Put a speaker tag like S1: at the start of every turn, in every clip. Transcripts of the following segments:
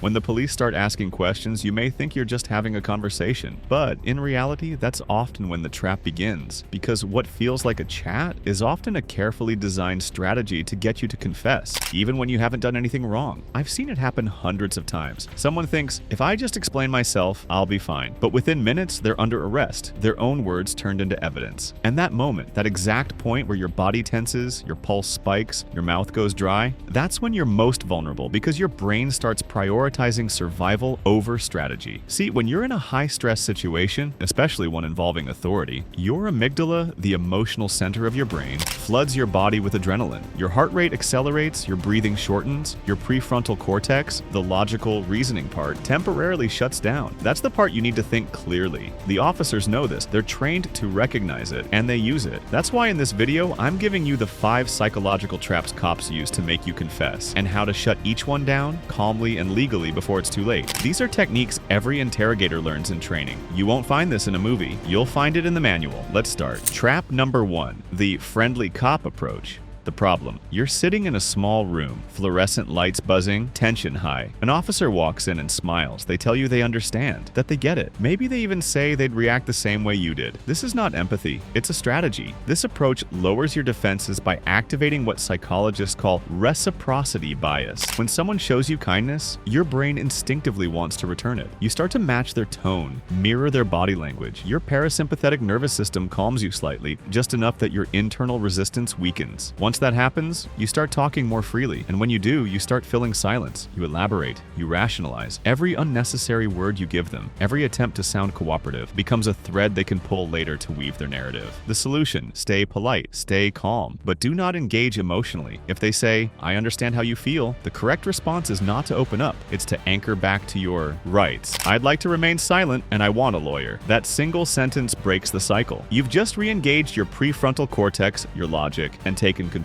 S1: When the police start asking questions, you may think you're just having a conversation, but in reality, that's often when the trap begins, because what feels like a chat is often a carefully designed strategy to get you to confess, even when you haven't done anything wrong. I've seen it happen hundreds of times. Someone thinks, if I just explain myself, I'll be fine. But within minutes, they're under arrest, their own words turned into evidence. And that moment, that exact point where your body tenses, your pulse spikes, your mouth goes dry, that's when you're most vulnerable because your brain starts prioritizing survival over strategy. See, when you're in a high-stress situation, especially one involving authority, your amygdala, the emotional center of your brain, floods your body with adrenaline. Your heart rate accelerates, your breathing shortens, your prefrontal cortex, the logical reasoning part, temporarily shuts down. That's the part you need to think clearly. The officers know this. They're trained to recognize it, and they use it. That's why in this video, I'm giving you the 5 psychological traps cops use to make you confess, and how to shut each one down calmly and legally before it's too late. These are techniques every interrogator learns in training. You won't find this in a movie. You'll find it in the manual. Let's start. Trap number 1, the friendly cop approach. The problem: you're sitting in a small room, fluorescent lights buzzing, tension high. An officer walks in and smiles. They tell you they understand, that they get it. Maybe they even say they'd react the same way you did. This is not empathy, it's a strategy. This approach lowers your defenses by activating what psychologists call reciprocity bias. When someone shows you kindness, your brain instinctively wants to return it. You start to match their tone, mirror their body language. Your parasympathetic nervous system calms you slightly, just enough that your internal resistance weakens. Once that happens, you start talking more freely, and when you do, you start filling silence. You elaborate, you rationalize. Every unnecessary word you give them, every attempt to sound cooperative, becomes a thread they can pull later to weave their narrative. The solution: stay polite, stay calm, but do not engage emotionally. If they say, "I understand how you feel," the correct response is not to open up. It's to anchor back to your rights. "I'd like to remain silent, and I want a lawyer." That single sentence breaks the cycle. You've just re-engaged your prefrontal cortex, your logic, and taken control.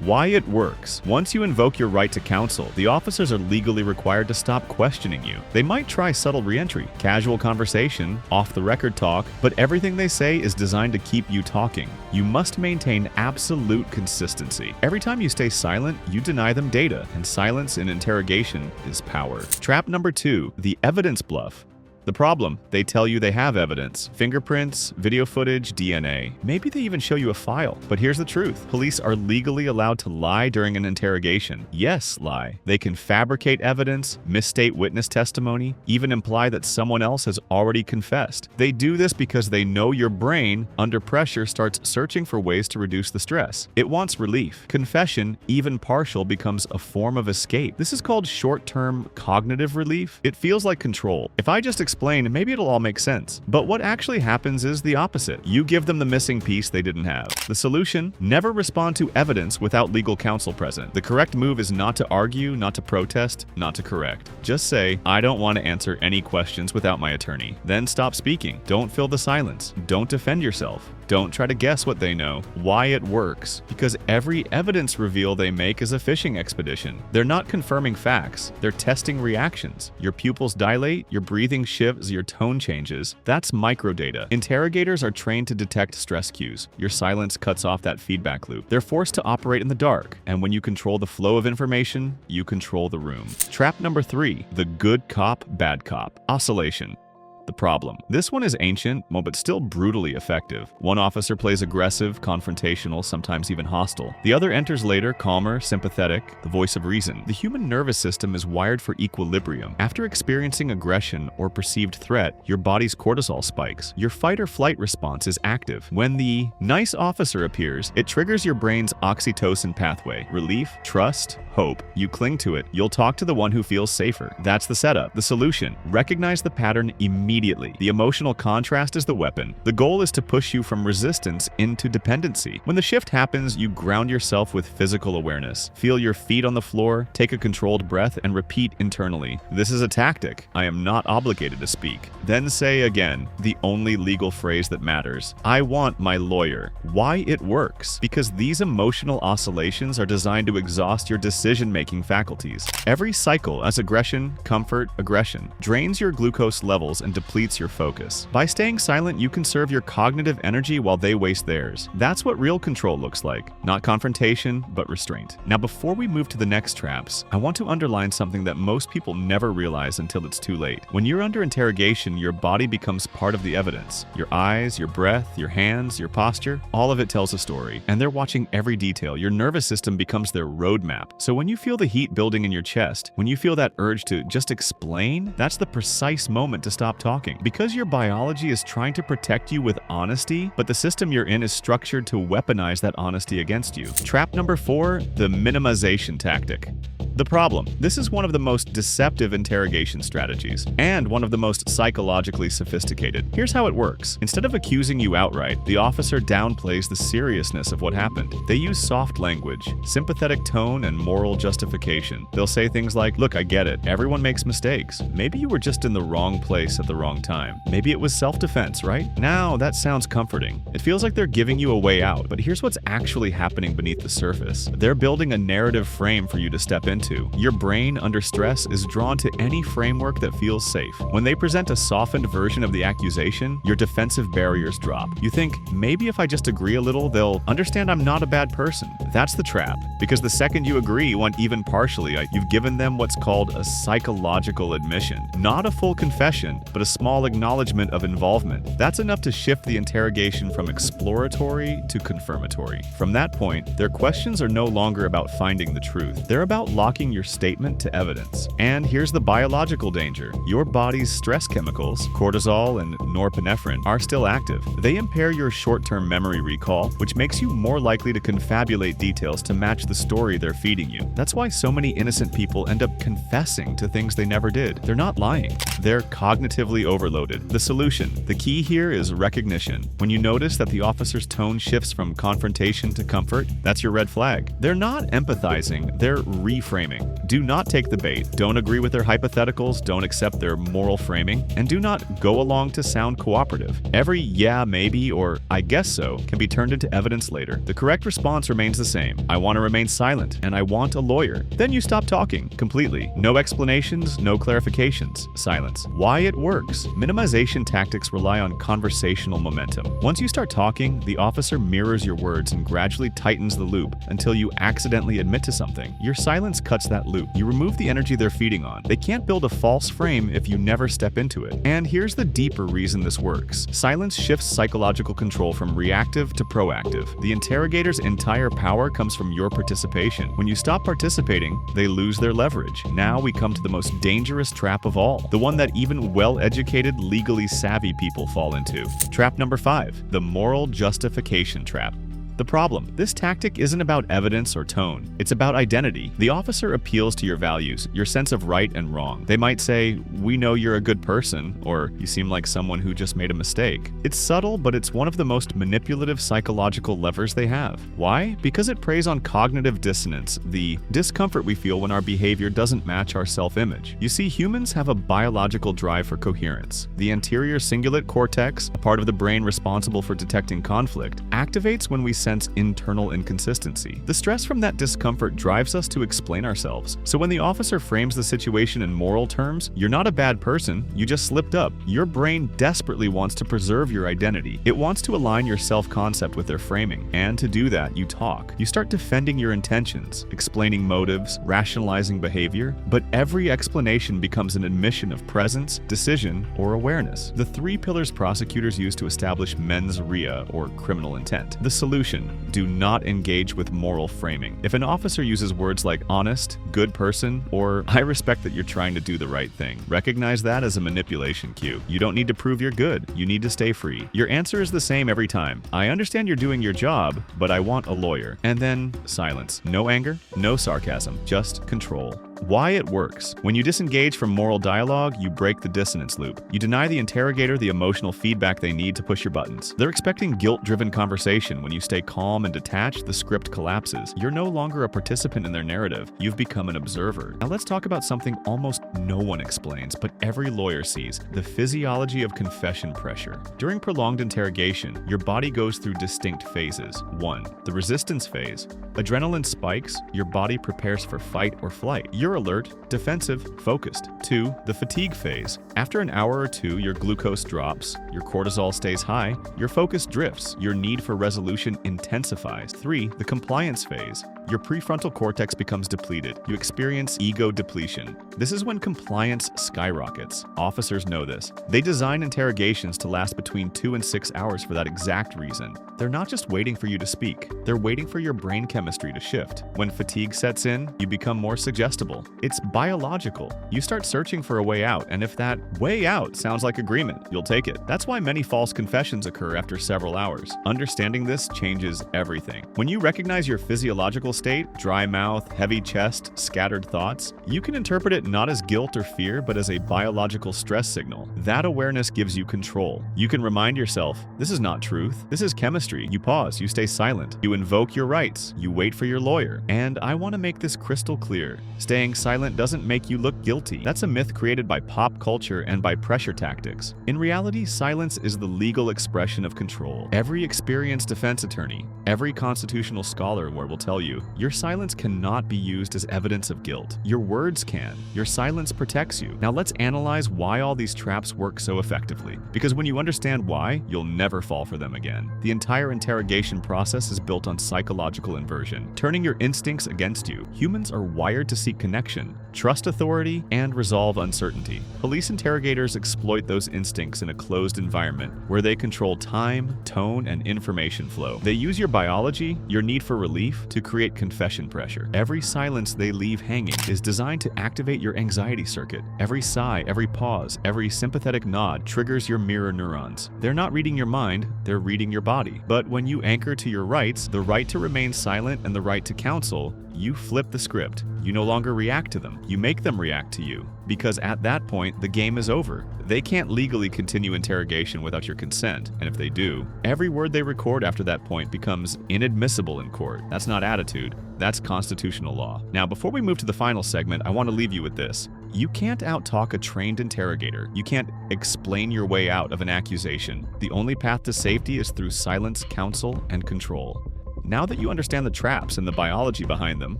S1: Why it works: once you invoke your right to counsel, the officers are legally required to stop questioning you. They might try subtle re-entry, casual conversation, off-the-record talk, but everything they say is designed to keep you talking. You must maintain absolute consistency. Every time you stay silent, you deny them data, and silence in interrogation is power. Trap number 2, the evidence bluff. The problem: they tell you they have evidence. Fingerprints, video footage, DNA. Maybe they even show you a file. But here's the truth: police are legally allowed to lie during an interrogation. Yes, lie. They can fabricate evidence, misstate witness testimony, even imply that someone else has already confessed. They do this because they know your brain, under pressure, starts searching for ways to reduce the stress. It wants relief. Confession, even partial, becomes a form of escape. This is called short-term cognitive relief. It feels like control. If I just explain, maybe it'll all make sense. But what actually happens is the opposite. You give them the missing piece they didn't have. The solution: never respond to evidence without legal counsel present. The correct move is not to argue, not to protest, not to correct. Just say, "I don't want to answer any questions without my attorney." Then stop speaking. Don't fill the silence. Don't defend yourself. Don't try to guess what they know. Why it works: because every evidence reveal they make is a fishing expedition. They're not confirming facts, they're testing reactions. Your pupils dilate, your breathing shifts, your tone changes. That's microdata. Interrogators are trained to detect stress cues. Your silence cuts off that feedback loop. They're forced to operate in the dark, and when you control the flow of information, you control the room. Trap number 3, the good cop, bad cop oscillation. The problem: this one is ancient, but still brutally effective. One officer plays aggressive, confrontational, sometimes even hostile. The other enters later, calmer, sympathetic, the voice of reason. The human nervous system is wired for equilibrium. After experiencing aggression or perceived threat, your body's cortisol spikes. Your fight or flight response is active. When the nice officer appears, it triggers your brain's oxytocin pathway. Relief, trust, hope. You cling to it. You'll talk to the one who feels safer. That's the setup. The solution: recognize the pattern immediately. The emotional contrast is the weapon. The goal is to push you from resistance into dependency. When the shift happens, you ground yourself with physical awareness. Feel your feet on the floor, take a controlled breath, and repeat internally, "This is a tactic. I am not obligated to speak." Then say again, the only legal phrase that matters: "I want my lawyer." Why it works: because these emotional oscillations are designed to exhaust your decision-making faculties. Every cycle, as aggression, comfort, aggression, drains your glucose levels and depletes your focus. By staying silent, you conserve your cognitive energy while they waste theirs. That's what real control looks like. Not confrontation, but restraint. Now, before we move to the next traps, I want to underline something that most people never realize until it's too late. When you're under interrogation, your body becomes part of the evidence. Your eyes, your breath, your hands, your posture, all of it tells a story. And they're watching every detail. Your nervous system becomes their roadmap. So when you feel the heat building in your chest, when you feel that urge to just explain, that's the precise moment to stop talking. Because your biology is trying to protect you with honesty, but the system you're in is structured to weaponize that honesty against you. Trap number 4, the minimization tactic. The problem. This is one of the most deceptive interrogation strategies, and one of the most psychologically sophisticated. Here's how it works. Instead of accusing you outright, the officer downplays the seriousness of what happened. They use soft language, sympathetic tone, and moral justification. They'll say things like, "Look, I get it. Everyone makes mistakes. Maybe you were just in the wrong place at the wrong time. Maybe it was self-defense, right?" Now, that sounds comforting. It feels like they're giving you a way out, but here's what's actually happening beneath the surface. They're building a narrative frame for you to step into. Your brain, under stress, is drawn to any framework that feels safe. When they present a softened version of the accusation, your defensive barriers drop. You think, maybe if I just agree a little, they'll understand I'm not a bad person. That's the trap. Because the second you agree, even partially, you've given them what's called a psychological admission. Not a full confession, but a small acknowledgement of involvement. That's enough to shift the interrogation from exploratory to confirmatory. From that point, their questions are no longer about finding the truth. They're about locking your statement to evidence. And here's the biological danger. Your body's stress chemicals, cortisol and norepinephrine, are still active. They impair your short-term memory recall, which makes you more likely to confabulate details to match the story they're feeding you. That's why so many innocent people end up confessing to things they never did. They're not lying. They're cognitively overloaded. The solution. The key here is recognition. When you notice that the officer's tone shifts from confrontation to comfort, that's your red flag. They're not empathizing, they're reframing. Do not take the bait. Don't agree with their hypotheticals, don't accept their moral framing, and do not go along to sound cooperative. Every "yeah, maybe" or "I guess so" can be turned into evidence later. The correct response remains the same. "I want to remain silent, and I want a lawyer." Then you stop talking completely. No explanations, no clarifications. Silence. Why it works. Minimization tactics rely on conversational momentum. Once you start talking, the officer mirrors your words and gradually tightens the loop until you accidentally admit to something. Your silence cuts that loop. You remove the energy they're feeding on. They can't build a false frame if you never step into it. And here's the deeper reason this works. Silence shifts psychological control from reactive to proactive. The interrogator's entire power comes from your participation. When you stop participating, they lose their leverage. Now we come to the most dangerous trap of all, the one that even well-educated, legally savvy people fall into. Trap number 5, the moral justification trap. The problem. This tactic isn't about evidence or tone. It's about identity. The officer appeals to your values, your sense of right and wrong. They might say, "We know you're a good person," or "You seem like someone who just made a mistake." It's subtle, but it's one of the most manipulative psychological levers they have. Why? Because it preys on cognitive dissonance, the discomfort we feel when our behavior doesn't match our self-image. You see, humans have a biological drive for coherence. The anterior cingulate cortex, a part of the brain responsible for detecting conflict, activates when we sense internal inconsistency. The stress from that discomfort drives us to explain ourselves. So when the officer frames the situation in moral terms, "You're not a bad person, you just slipped up," your brain desperately wants to preserve your identity. It wants to align your self-concept with their framing. And to do that, you talk. You start defending your intentions, explaining motives, rationalizing behavior, but every explanation becomes an admission of presence, decision, or awareness. The 3 pillars prosecutors use to establish mens rea, or criminal intent. The solution. Do not engage with moral framing. If an officer uses words like honest, good person, or "I respect that you're trying to do the right thing," recognize that as a manipulation cue. You don't need to prove you're good. You need to stay free. Your answer is the same every time. "I understand you're doing your job, but I want a lawyer." And then silence. No anger, no sarcasm, just control. Why it works. When you disengage from moral dialogue, you break the dissonance loop. You deny the interrogator the emotional feedback they need to push your buttons. They're expecting guilt-driven conversation. When you stay calm and detached, the script collapses. You're no longer a participant in their narrative. You've become an observer. Now let's talk about something almost no one explains, but every lawyer sees: the physiology of confession pressure. During prolonged interrogation, your body goes through distinct phases. 1. The resistance phase. Adrenaline spikes, your body prepares for fight or flight. You're You're alert, defensive, focused. 2. The fatigue phase. After an hour or two, your glucose drops, your cortisol stays high, your focus drifts, your need for resolution intensifies. 3. The compliance phase. Your prefrontal cortex becomes depleted. You experience ego depletion. This is when compliance skyrockets. Officers know this. They design interrogations to last between 2 and 6 hours for that exact reason. They're not just waiting for you to speak. They're waiting for your brain chemistry to shift. When fatigue sets in, you become more suggestible. It's biological. You start searching for a way out, and if that way out sounds like agreement, you'll take it. That's why many false confessions occur after several hours. Understanding this changes everything. When you recognize your physiological state, dry mouth, heavy chest, scattered thoughts, you can interpret it not as guilt or fear, but as a biological stress signal. That awareness gives you control. You can remind yourself, this is not truth, this is chemistry. You pause, you stay silent, you invoke your rights, you wait for your lawyer. And I want to make this crystal clear. Staying silent doesn't make you look guilty. That's a myth created by pop culture and by pressure tactics. In reality, silence is the legal expression of control. Every experienced defense attorney, every constitutional scholar will tell you, your silence cannot be used as evidence of guilt. Your words can. Your silence protects you. Now let's analyze why all these traps work so effectively. Because when you understand why, you'll never fall for them again. The entire interrogation process is built on psychological inversion, turning your instincts against you. Humans are wired to seek connection, trust authority, and resolve uncertainty. Police interrogators exploit those instincts in a closed environment where they control time, tone, and information flow. They use your biology, your need for relief, to create confession pressure. Every silence they leave hanging is designed to activate your anxiety circuit. Every sigh, every pause, every sympathetic nod triggers your mirror neurons. They're not reading your mind, they're reading your body. But when you anchor to your rights, the right to remain silent and the right to counsel, you flip the script. You no longer react to them. You make them react to you. Because at that point, the game is over. They can't legally continue interrogation without your consent, and if they do, every word they record after that point becomes inadmissible in court. That's not attitude. That's constitutional law. Now, before we move to the final segment, I want to leave you with this. You can't outtalk a trained interrogator. You can't explain your way out of an accusation. The only path to safety is through silence, counsel, and control. Now that you understand the traps and the biology behind them,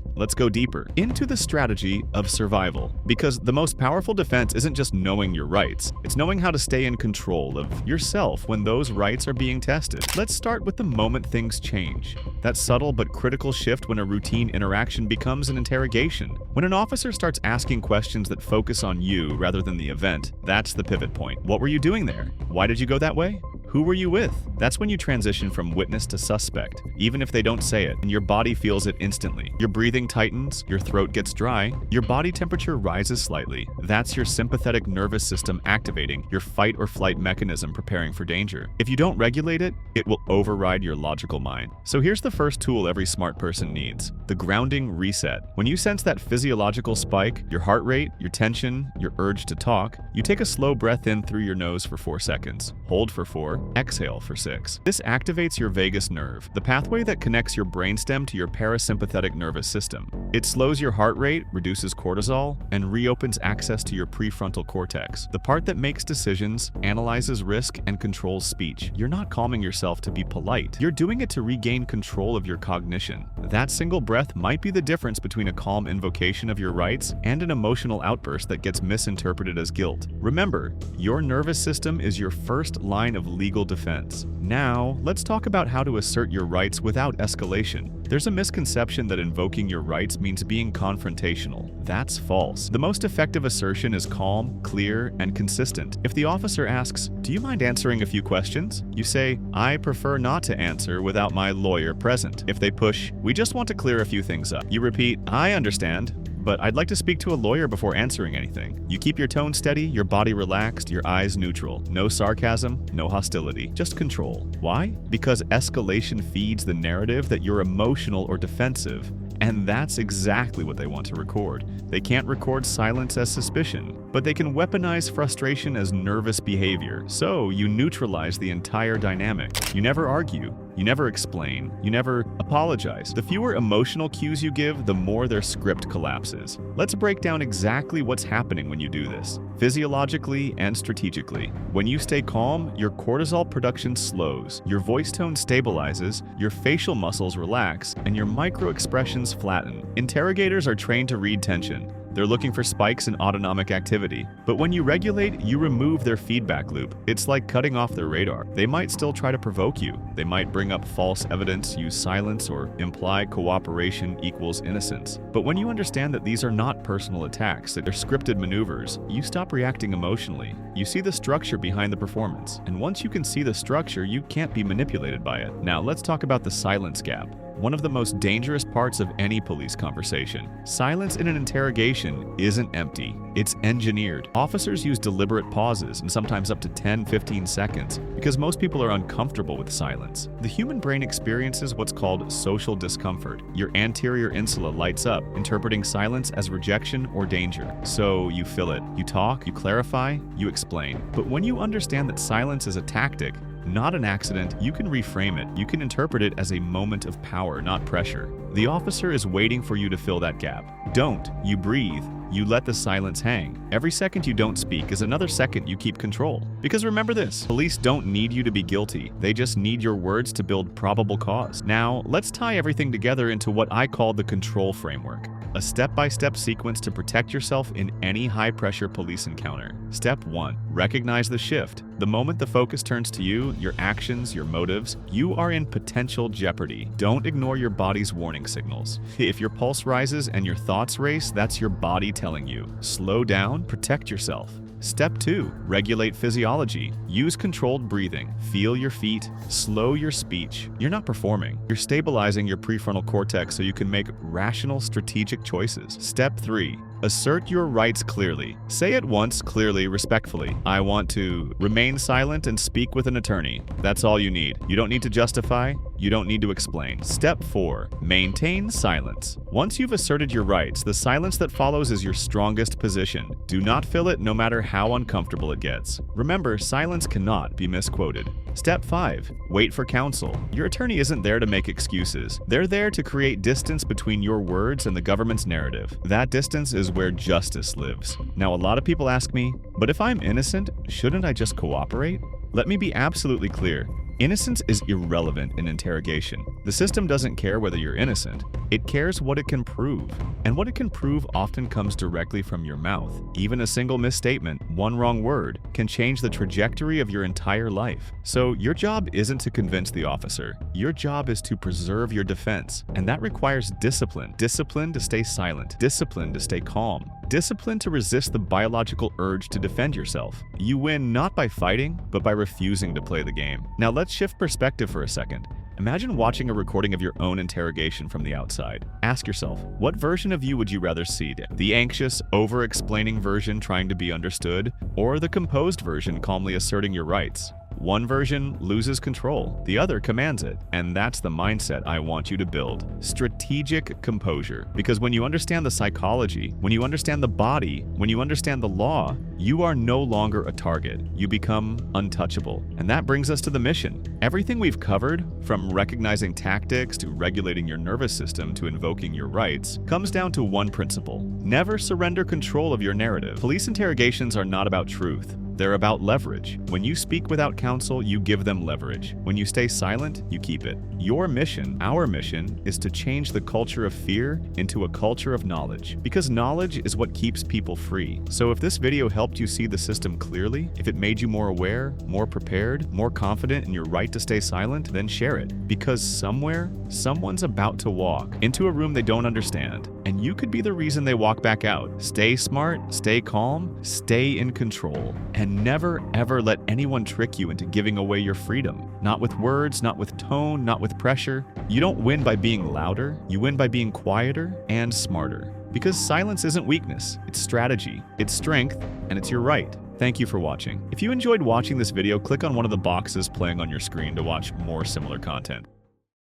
S1: let's go deeper into the strategy of survival. Because the most powerful defense isn't just knowing your rights, it's knowing how to stay in control of yourself when those rights are being tested. Let's start with the moment things change. That subtle but critical shift when a routine interaction becomes an interrogation. When an officer starts asking questions that focus on you rather than the event, that's the pivot point. What were you doing there? Why did you go that way? Who were you with? That's when you transition from witness to suspect, even if they don't say it, and your body feels it instantly. Your breathing tightens, your throat gets dry, your body temperature rises slightly. That's your sympathetic nervous system activating, your fight or flight mechanism preparing for danger. If you don't regulate it, it will override your logical mind. So here's the first tool every smart person needs: the grounding reset. When you sense that physiological spike, your heart rate, your tension, your urge to talk, you take a slow breath in through your nose for 4 seconds, hold for 4, exhale for 6. This activates your vagus nerve, the pathway that connects your brainstem to your parasympathetic nervous system. It slows your heart rate, reduces cortisol, and reopens access to your prefrontal cortex, the part that makes decisions, analyzes risk, and controls speech. You're not calming yourself to be polite. You're doing it to regain control of your cognition. That single breath might be the difference between a calm invocation of your rights and an emotional outburst that gets misinterpreted as guilt. Remember, your nervous system is your first line of legal defense. Now, let's talk about how to assert your rights without escalation. There's a misconception that invoking your rights means being confrontational. That's false. The most effective assertion is calm, clear, and consistent. If the officer asks, "Do you mind answering a few questions?" you say, "I prefer not to answer without my lawyer present." If they push, "We just want to clear a few things up," you repeat, "I understand, but I'd like to speak to a lawyer before answering anything." You keep your tone steady, your body relaxed, your eyes neutral. No sarcasm, no hostility, just control. Why? Because escalation feeds the narrative that you're emotional or defensive, and that's exactly what they want to record. They can't record silence as suspicion, but they can weaponize frustration as nervous behavior. So you neutralize the entire dynamic. You never argue. You never explain. You never apologize. The fewer emotional cues you give, the more their script collapses. Let's break down exactly what's happening when you do this, physiologically and strategically. When you stay calm, your cortisol production slows, your voice tone stabilizes, your facial muscles relax, and your micro expressions flatten. Interrogators are trained to read tension. They're looking for spikes in autonomic activity. But when you regulate, you remove their feedback loop. It's like cutting off their radar. They might still try to provoke you. They might bring up false evidence, use silence, or imply cooperation equals innocence. But when you understand that these are not personal attacks, that they're scripted maneuvers, you stop reacting emotionally. You see the structure behind the performance. And once you can see the structure, you can't be manipulated by it. Now, let's talk about the silence gap. One of the most dangerous parts of any police conversation. Silence in an interrogation isn't empty, it's engineered. Officers use deliberate pauses, and sometimes up to 10-15 seconds, because most people are uncomfortable with silence. The human brain experiences what's called social discomfort. Your anterior insula lights up, interpreting silence as rejection or danger. So you fill it. You talk, you clarify, you explain. But when you understand that silence is a tactic, not an accident, you can reframe it. You can interpret it as a moment of power, not pressure. The officer is waiting for you to fill that gap. Don't. You breathe. You let the silence hang. Every second you don't speak is another second you keep control. Because remember this, police don't need you to be guilty. They just need your words to build probable cause. Now, let's tie everything together into what I call the control framework. A step-by-step sequence to protect yourself in any high-pressure police encounter. Step 1. Recognize the shift. The moment the focus turns to you, your actions, your motives, you are in potential jeopardy. Don't ignore your body's warning signals. If your pulse rises and your thoughts race, that's your body telling you. Slow down, protect yourself. Step 2. Regulate physiology. Use controlled breathing. Feel your feet. Slow your speech. You're not performing. You're stabilizing your prefrontal cortex so you can make rational, strategic choices. Step 3. Assert your rights clearly. Say it once, clearly, respectfully. I want to remain silent and speak with an attorney. That's all you need. You don't need to justify. You don't need to explain. Step 4. Maintain silence. Once you've asserted your rights, the silence that follows is your strongest position. Do not fill it no matter how uncomfortable it gets. Remember, silence cannot be misquoted. Step 5. Wait for counsel. Your attorney isn't there to make excuses. They're there to create distance between your words and the government's narrative. That distance is where justice lives. Now, a lot of people ask me, but if I'm innocent, shouldn't I just cooperate? Let me be absolutely clear. Innocence is irrelevant in interrogation. The system doesn't care whether you're innocent. It cares what it can prove. And what it can prove often comes directly from your mouth. Even a single misstatement, one wrong word, can change the trajectory of your entire life. So your job isn't to convince the officer. Your job is to preserve your defense. And that requires discipline. Discipline to stay silent. Discipline to stay calm. Discipline to resist the biological urge to defend yourself. You win not by fighting, but by refusing to play the game. Now let's shift perspective for a second. Imagine watching a recording of your own interrogation from the outside. Ask yourself, what version of you would you rather see? The anxious, over-explaining version trying to be understood, or the composed version calmly asserting your rights? One version loses control, the other commands it. And that's the mindset I want you to build. Strategic composure. Because when you understand the psychology, when you understand the body, when you understand the law, you are no longer a target. You become untouchable. And that brings us to the mission. Everything we've covered, from recognizing tactics to regulating your nervous system to invoking your rights, comes down to one principle. Never surrender control of your narrative. Police interrogations are not about truth. They're about leverage. When you speak without counsel, you give them leverage. When you stay silent, you keep it. Your mission, our mission, is to change the culture of fear into a culture of knowledge. Because knowledge is what keeps people free. So if this video helped you see the system clearly, if it made you more aware, more prepared, more confident in your right to stay silent, then share it. Because somewhere, someone's about to walk into a room they don't understand. And you could be the reason they walk back out. Stay smart, stay calm, stay in control. And never ever let anyone trick you into giving away your freedom. Not with words, not with tone, not with pressure. You don't win by being louder, you win by being quieter and smarter. Because silence isn't weakness, it's strategy, it's strength, and it's your right. Thank you for watching. If you enjoyed watching this video, click on one of the boxes playing on your screen to watch more similar content.